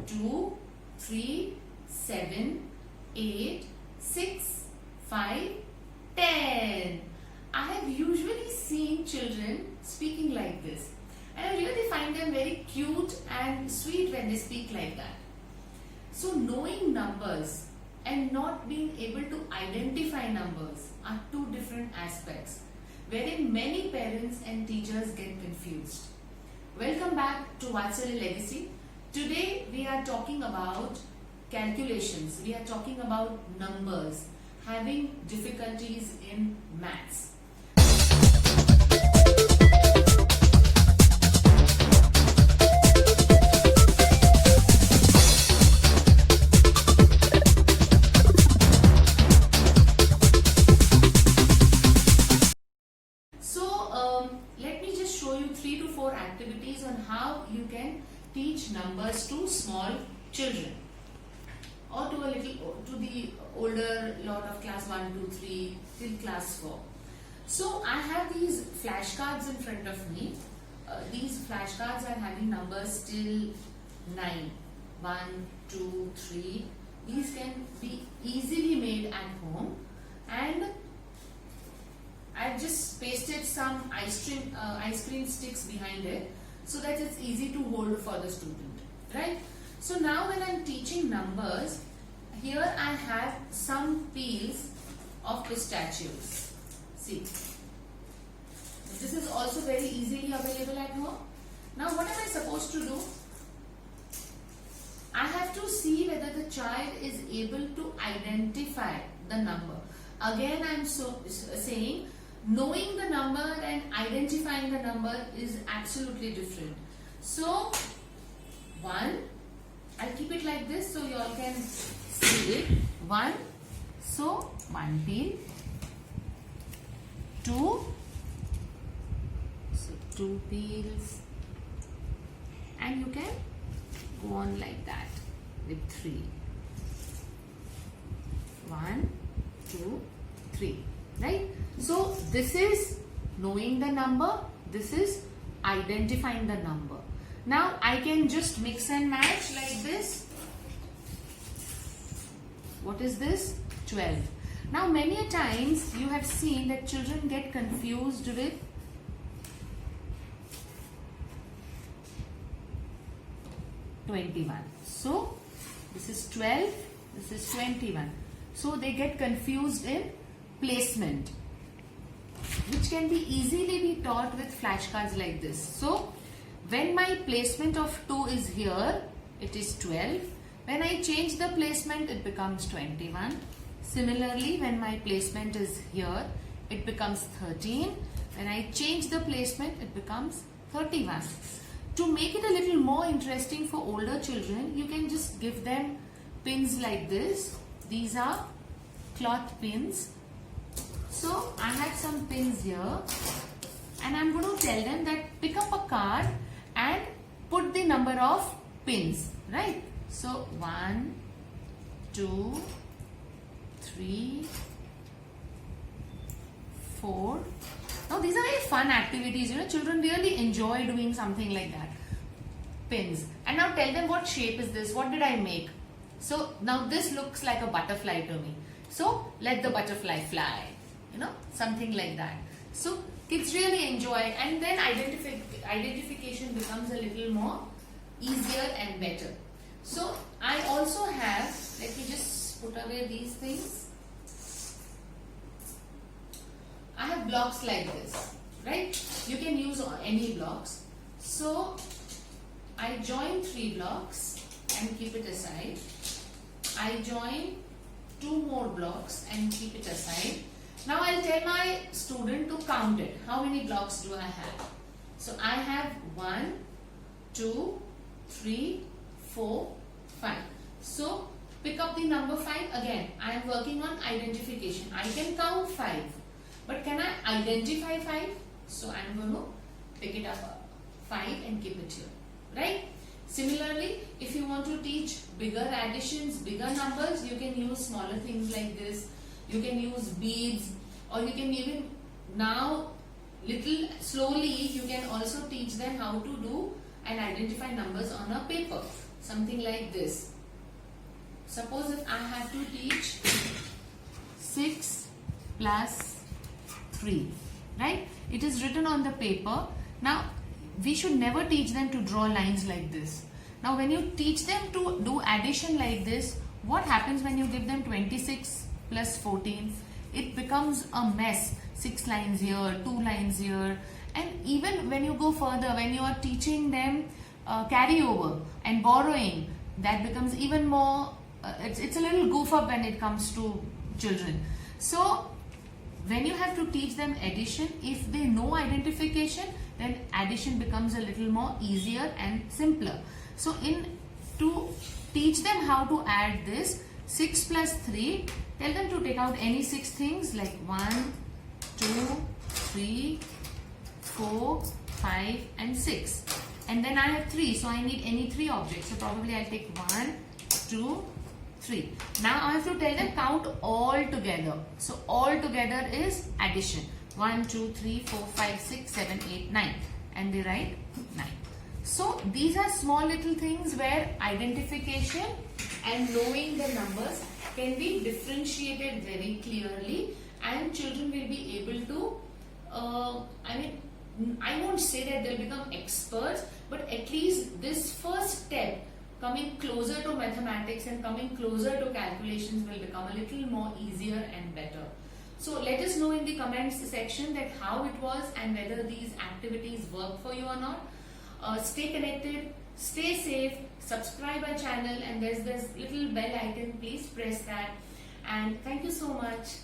2, 3, 7, 8, 6, 5, 10. I have usually seen children speaking like this, and I really find them very cute and sweet when they speak like that. So knowing numbers and not being able to identify numbers are two different aspects wherein many parents and teachers get confused. Welcome back to Vatsalya Legacy. Today we are talking about calculations. We are talking about numbers, having difficulties in maths. Let me just show you 3 to 4 activities on how you can teach numbers to small children or to the older lot of class 1, 2, 3 till class 4. So I have these flashcards in front of me. These flashcards are having numbers till 9. 1, 2, 3. These can be easily made at home, and I've just pasted some ice cream sticks behind it so that it's easy to hold for the student, right? So now when I'm teaching numbers, here I have some peels of pistachios. See, this is also very easily available at home. Now what am I supposed to do? I have to see whether the child is able to identify the number. Again, I'm saying knowing the number and identifying the number is absolutely different. So 1, I'll keep it like this so you all can see it. 1, so 1 peel. 2, so 2 peels, and you can go on like that with 3. 1, 2, 3, right? So this is knowing the number, this is identifying the number. Now I can just mix and match like this. What is this? 12. Now many a times you have seen that children get confused with (21). So this is 12, this is 21. So they get confused in placement, which can be easily be taught with flashcards like this. So when my placement of 2 is here, it is 12. When I change the placement, it becomes 21. Similarly, when my placement is here, it becomes 13. When I change the placement, it becomes 31. To make it a little more interesting for older children, you can just give them pins like this. These are cloth pins. So I have some pins here, and I'm going to tell them that pick up a card and put the number of pins, right? So 1, 2, 3, 4. Now these are very fun activities, children really enjoy doing something like that. Pins. And now tell them what shape is this, what did I make? So now this looks like a butterfly to me. So let the butterfly fly. Something like that. So kids really enjoy, and then identification becomes a little more easier and better. So I also have, let me just put away these things. I have blocks like this, right? You can use any blocks. So I join 3 blocks and keep it aside. I join 2 more blocks and keep it aside. Now I'll tell my student to count it. How many blocks do I have? So I have 1, 2, 3, 4, 5. So pick up the number 5 again. I am working on identification. I can count 5, but can I identify 5? So I am going to pick it up 5 and keep it here, right? Similarly, if you want to teach bigger additions, bigger numbers, you can use smaller things like this. You can use beads, or you can even now little slowly you can also teach them how to do and identify numbers on a paper. something like this. Suppose if I have to teach 6 plus 3, right? It is written on the paper. Now, we should never teach them to draw lines like this. Now, when you teach them to do addition like this, what happens when you give them 26 plus 14? It becomes a mess. 6 lines here, 2 lines here. And even when you go further, when you are teaching them carryover and borrowing, that becomes even more, it's a little goof up when it comes to children. So, when you have to teach them addition, if they know identification, then addition becomes a little more easier and simpler. So, to teach them how to add this, 6 plus 3, tell them to take out any 6 things like 1, 2, 3, 4, 5 and 6. And then I have 3, so I need any 3 objects. So probably I'll take 1, 2, 3. Now I have to tell them count all together. So all together is addition. 1, 2, 3, 4, 5, 6, 7, 8, 9. And they write 9. So these are small little things where identification and knowing the numbers can be differentiated very clearly, and children will be able to, I won't say that they'll become experts, but at least this first step, coming closer to mathematics and coming closer to calculations, will become a little more easier and better. So let us know in the comments section that how it was and whether these activities work for you or not. Stay connected, stay safe, subscribe our channel, and there's this little bell icon, please press that. And thank you so much.